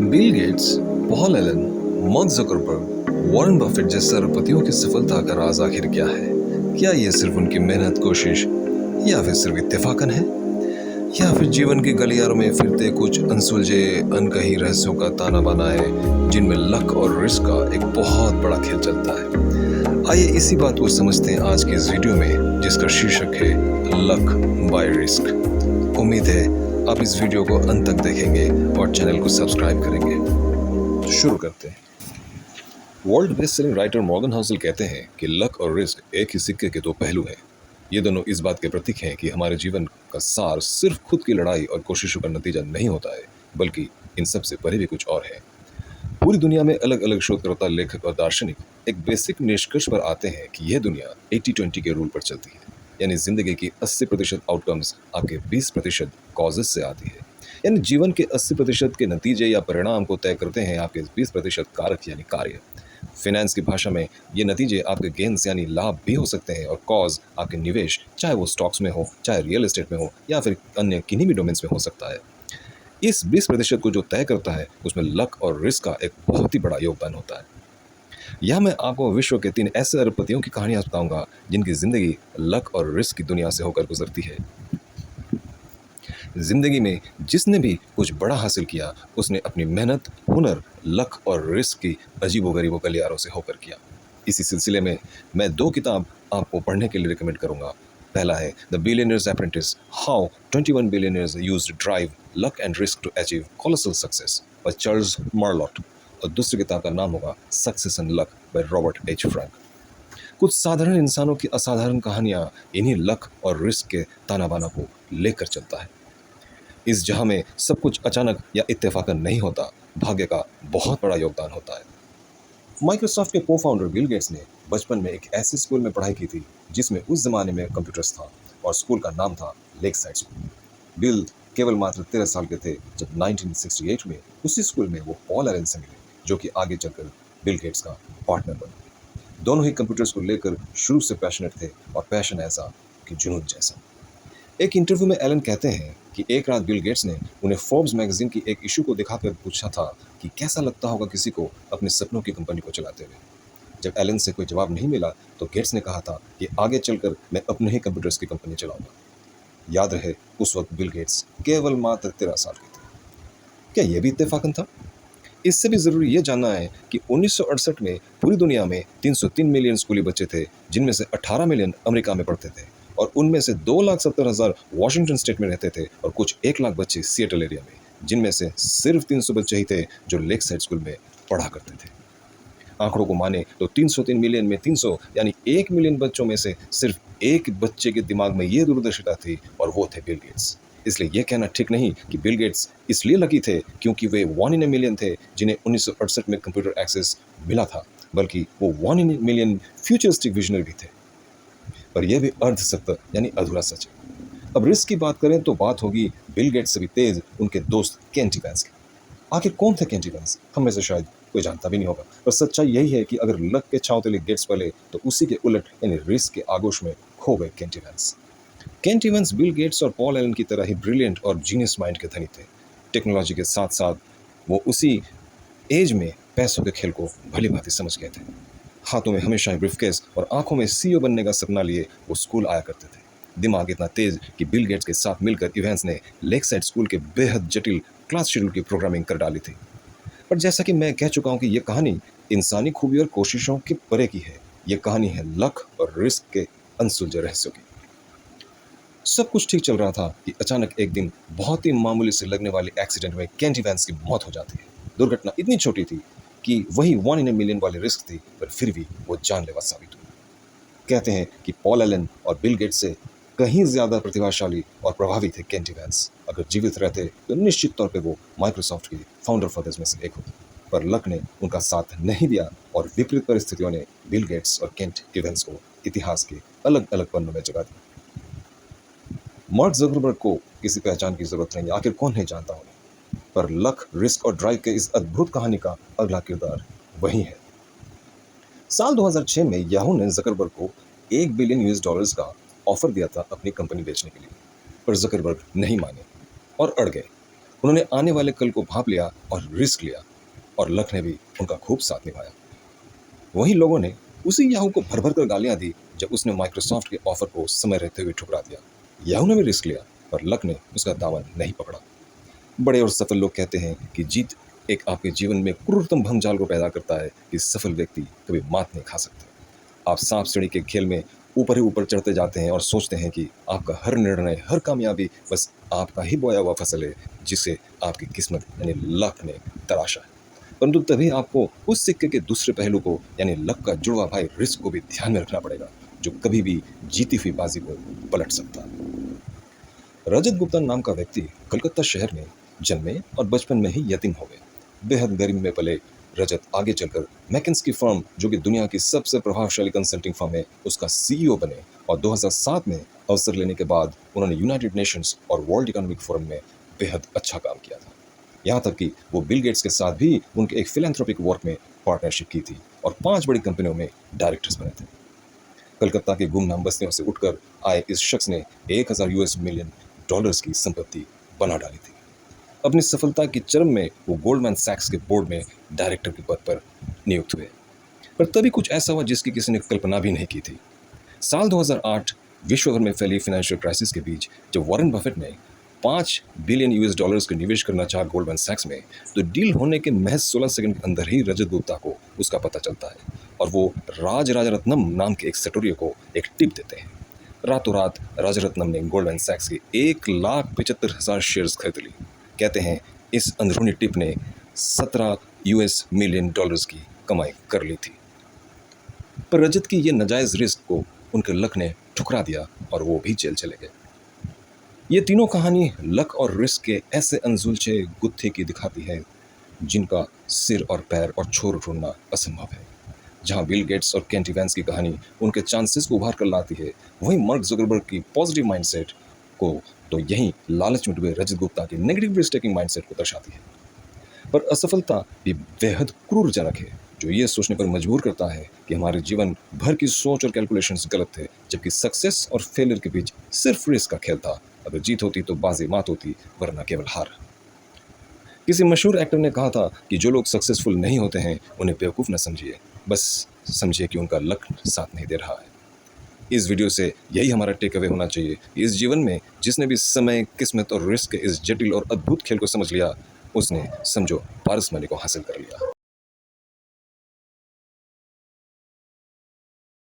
Bill Gates, Paul Allen, mark Zuckerberg, Warren Buffett जैसे अरबपतियों की सफलता का राज आखिर क्या है? क्या ये सिर्फ उनकी मेहनत, कोशिश या फिर सिर्फ इत्तेफाकन है? या फिर जीवन की गलियारों में फिरते कुछ अनसुलझे अनकही रहस्यों का ताना बाना है जिनमें लक और रिस्क का एक बहुत बड़ा खेल चलता है? आइए इसी बात को समझते हैं आज के इस वीडियो में, जिसका शीर्षक है लक बाय रिस्क। उम्मीद है आप इस वीडियो को अंत तक देखेंगे और चैनल को सब्सक्राइब करेंगे। तो शुरू करते हैं। World best selling writer Morgan Housel कहते हैं कि लक और रिस्क एक ही सिक्के के दो पहलू हैं। ये दोनों इस बात के प्रतीक हैं कि हमारे जीवन का सार सिर्फ खुद की लड़ाई और कोशिशों का नतीजा नहीं होता है, बल्कि इन सब से परे भी कुछ और है। पूरी दुनिया में अलग अलग शोधकर्ता, लेखक और दार्शनिक एक बेसिक निष्कर्ष पर आते हैं कि यह दुनिया 80-20 के रूल पर चलती है। यानी जिंदगी की 80% आउटकम्स आपके 20% कॉजेज से आती है। यानी जीवन के 80% के नतीजे या परिणाम को तय करते हैं आपके 20% कारक यानी कार्य। फाइनेंस की भाषा में ये नतीजे आपके गेन्स यानी लाभ भी हो सकते हैं, और कॉज आपके निवेश, चाहे वो स्टॉक्स में हो, चाहे रियल एस्टेट में हो, या फिर अन्य किन्हीं भी डोमेन्स में हो सकता है। इस 20% को जो तय करता है उसमें लक और रिस्क का एक बहुत ही बड़ा योगदान होता है। यह मैं आपको विश्व के 3 ऐसे अरबपतियों की कहानियां बताऊंगा जिनकी जिंदगी लक और रिस्क की दुनिया से होकर गुजरती है। जिंदगी में जिसने भी कुछ बड़ा हासिल किया उसने अपनी मेहनत, हुनर, लक और रिस्क की अजीबोगरीबो गलियारों से होकर किया। इसी सिलसिले में मैं 2 किताब आपको पढ़ने के लिए रिकमेंड करूंगा। पहला है the billionaire's apprentice, how 21 billionaires used drive, luck and risk to achieve colossal success by Charles Marlot, और दूसरी किताब का नाम होगा success and luck by Robert H Frank. कुछ साधारण इंसानों की असाधारण कहानियां इन्हीं लक और रिस्क के ताना बाना को लेकर चलता है। इस जहां में सब कुछ अचानक या इत्तेफाकन नहीं होता, भाग्य का बहुत बड़ा योगदान होता है। माइक्रोसॉफ्ट के को फाउंडर बिल गेट्स ने बचपन में एक ऐसे स्कूल में पढ़ाई की थी जिसमें उस जमाने में कंप्यूटर्स था, और स्कूल का नाम था लेकसाइड स्कूल। बिल केवल मात्र 13 साल के थे जब 1968 में उसी स्कूल में वो पॉल एलन से मिले, जो कि आगे चलकर बिल गेट्स का पार्टनर बने। दोनों ही कंप्यूटर्स को लेकर शुरू से पैशनेट थे, और पैशन ऐसा कि जुनून जैसा। एक इंटरव्यू में एलन कहते हैं कि एक रात बिल गेट्स ने उन्हें फोर्ब्स मैगजीन की एक इशू को दिखाकर पूछा था कि कैसा लगता होगा किसी को अपने सपनों की कंपनी को चलाते हुए। जब एलन से कोई जवाब नहीं मिला तो गेट्स ने कहा था कि आगे चलकर मैं अपने ही कंप्यूटर्स की कंपनी चलाऊंगा। याद रहे, उस वक्त बिल गेट्स केवल मात्र 13 साल के थे। क्या यह भी इत्तेफाकन था? इससे भी जरूरी यह जानना है कि 1968 में पूरी दुनिया में 303 मिलियन स्कूली बच्चे थे, जिनमें से 18 मिलियन अमेरिका में पढ़ते थे, और उनमें से 2,70,000 वॉशिंगटन स्टेट में रहते थे, और कुछ 1 लाख बच्चे सिएटल एरिया में, जिनमें से सिर्फ 300 बच्चे ही थे जो लेक साइड स्कूल में पढ़ा करते थे। आंकड़ों को माने तो 303 मिलियन में 300 यानी 1 मिलियन बच्चों में से सिर्फ एक बच्चे के दिमाग में ये दूरदर्शिता थी, और वो थे बिल गेट्स। इसलिए यह कहना ठीक नहीं कि बिल गेट्स इसलिए लकी थे क्योंकि वे 1 in a million थे जिन्हें 1968 में कंप्यूटर एक्सेस मिला था, बल्कि वो 1 in a million futuristic visionary भी थे। पर यह भी अर्ध सत्य यानी अधूरा सच है। अब रिस्क की बात करें तो बात होगी बिल गेट्स से भी तेज उनके दोस्त केंटी वैंस की। आखिर कौन थे केंटी वैंस? हम में से शायद कोई जानता भी नहीं होगा, पर सच्चाई यही है कि अगर लक के छांव तले गेट्स पले तो उसी के उलट यानी रिस्क के आगोश में खो गए केंटी वैंस। केंटी वैंस बिल गेट्स और पॉल एलन की तरह ही ब्रिलियंट और जीनियस माइंड के धनी थे। टेक्नोलॉजी के साथ साथ वो उसी एज में पैसों के खेल को भली भांति समझ गए थे। हाथों में हमेशा ब्रीफकेस और आंखों में सीईओ बनने का सपना लिए वो स्कूल आया करते थे। दिमाग इतना तेज कि बिल गेट्स के साथ मिलकर इवेंट्स ने लेकसाइड स्कूल के बेहद जटिल क्लास शेड्यूल की प्रोग्रामिंग कर डाली थी। पर जैसा कि मैं कह चुका हूं कि यह कहानी इंसानी खूबी और कोशिशों के परे की है। यह कहानी है लक और रिस्क के अनसुलझे रहस्यों की। सब कुछ ठीक चल रहा था कि अचानक एक दिन बहुत ही मामूली से लगने वाले एक्सीडेंट में केंटी वैंस की मौत हो जाती है। दुर्घटना इतनी छोटी थी कि वही 1 in a million वाली रिस्क थी, पर फिर भी वो जानलेवा साबित हुई। कहते हैं कि पॉल एलन और बिल गेट्स से कहीं ज्यादा प्रतिभाशाली और प्रभावी थे केंटी वैंस। अगर जीवित रहते तो निश्चित तौर पे वो माइक्रोसॉफ्ट के फाउंडर फादर्स में से एक होते, पर लक ने उनका साथ नहीं दिया, और विपरीत परिस्थितियों ने बिल गेट्स और केंट इवेंट्स को इतिहास के अलग अलग पन्नों में जगह दी। मार्क जुकरबर्ग को किसी पहचान की जरूरत नहीं, आखिर कौन नहीं जानता उन्हें, पर लक, रिस्क और ड्राइव के इस अद्भुत कहानी का अगला किरदार वही है। साल 2006 में याहू ने जकरबर्ग को $1 बिलियन का ऑफर दिया था अपनी कंपनी बेचने के लिए, पर जकरबर्ग नहीं माने और अड़ गए। उन्होंने आने वाले कल को भांप लिया और रिस्क लिया, और लक ने भी उनका खूब साथ निभाया। वहीं लोगों ने उसी याहू को भर भर कर गालियां दी जब उसने माइक्रोसॉफ्ट के ऑफर को समय रहते हुए ठुकरा दिया। याहू ने भी रिस्क लिया, पर लक ने उसका दामन नहीं पकड़ा। बड़े और सफल लोग कहते हैं कि जीत एक आपके जीवन में क्रूरतम भंजाल को पैदा करता है कि सफल व्यक्ति कभी मात नहीं खा सकते। आप सांप सीढ़ी के खेल में ऊपर ही ऊपर चढ़ते जाते हैं और सोचते हैं कि आपका हर निर्णय, हर कामयाबी बस आपका ही बोया हुआ फसल है, जिसे आपकी किस्मत यानी लक ने तराशा है। परंतु तभी आपको उस सिक्के के दूसरे पहलू को यानी लक का जुड़वा भाई रिस्क को भी ध्यान में रखना पड़ेगा, जो कभी भी जीती हुई बाजी को पलट सकता है। रजत गुप्ता नाम का व्यक्ति कलकत्ता शहर में जन्मे और बचपन में ही यतीम हो गए। बेहद गरीब में पले रजत आगे चलकर मैकिन्स की फर्म, जो कि दुनिया की सबसे प्रभावशाली कंसल्टिंग फर्म है, उसका सीईओ बने और 2007 में अवसर लेने के बाद उन्होंने यूनाइटेड नेशंस और वर्ल्ड इकोनॉमिक फोरम में बेहद अच्छा काम किया था। यहाँ तक कि वो बिल गेट्स के साथ भी उनके एक फिलैंथ्रोपिक वर्क में पार्टनरशिप की थी और 5 बड़ी कंपनियों में डायरेक्टर्स बने थे। कलकत्ता की गुमनाम बस्तियों से उठकर आए इस शख्स ने 1000 यूएस मिलियन डॉलर्स की संपत्ति बना डाली थी। अपनी सफलता की चरम में वो गोल्डमैन सैक्स के बोर्ड में डायरेक्टर के पद पर नियुक्त हुए। पर तभी कुछ ऐसा हुआ जिसकी किसी ने कल्पना भी नहीं की थी। साल 2008 विश्व भर में फैली फाइनेंशियल क्राइसिस के बीच जब वॉरेन बफेट ने 5 बिलियन यूएस डॉलर्स का निवेश करना चाहा गोल्डमैन सैक्स में, तो डील होने के महज 16 सेकंड के अंदर ही रजत गुप्ता को उसका पता चलता है और वो राजरत्नम नाम के एक सटोरियो को एक टिप देते हैं। रातों रात राजरत्नम ने गोल्डमैन सैक्स के 1,75,000 शेयर्स खरीद ली। कहते हैं इस अंदरूनी टिप ने 17 यूएस मिलियन डॉलर्स की कमाई कर ली थी। पर रजत की ये नाजायज रिस्क को उनके लक ने ठुकरा दिया और वो भी जेल चले गए। ये तीनों कहानी लक और रिस्क के ऐसे अनसुलझे गुत्थे की दिखाती है जिनका सिर और पैर और छोर ढूंढना असंभव है। जहां बिल गेट्स और केंटी वैंस की कहानी उनके चांसेस को उभार कर लाती है, वहीं मार्क जुकरबर्ग की पॉजिटिव माइंडसेट को तो यही लालच में डूबे रजत गुप्ता की नेगेटिव रिस्क टेकिंग माइंडसेट को दर्शाती है। पर असफलता भी बेहद क्रूरजनक है, जो ये सोचने पर मजबूर करता है कि हमारे जीवन भर की सोच और कैलकुलेशंस गलत थे, जबकि सक्सेस और फेलियर के बीच सिर्फ रिस्क का खेल था। अगर जीत होती तो बाजी मात होती, वरना केवल हार। किसी मशहूर एक्टर ने कहा था कि जो लोग सक्सेसफुल नहीं होते हैं उन्हें बेवकूफ़ न समझिए, बस समझिए कि उनका लक साथ नहीं दे रहा है। इस वीडियो से यही हमारा टेक अवे होना चाहिए कि इस जीवन में जिसने भी समय, किस्मत और रिस्क के इस जटिल और अद्भुत खेल को समझ लिया, उसने समझो पारस मनी को हासिल कर लिया।